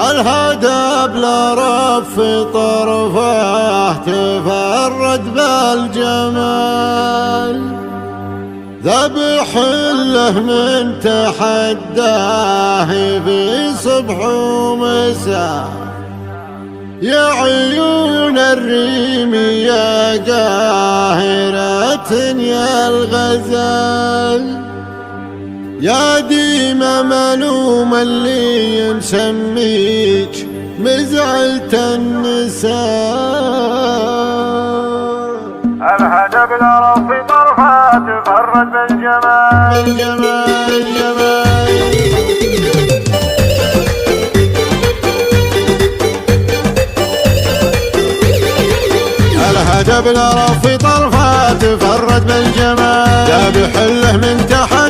الهدى بلا رف طرفه تفرد بالجمال، ذبح له من تحداه في صبح ومساء. يا عيون الريم يا قاهرة يا الغزال، يا ديما ملوم اللي مسميك مزعلة النساء. الهدى بلا رف طرفه تفرد بالجمال، الجمال الهدى بلا رف طرفه تفرد بالجمال، ذبح له من تحت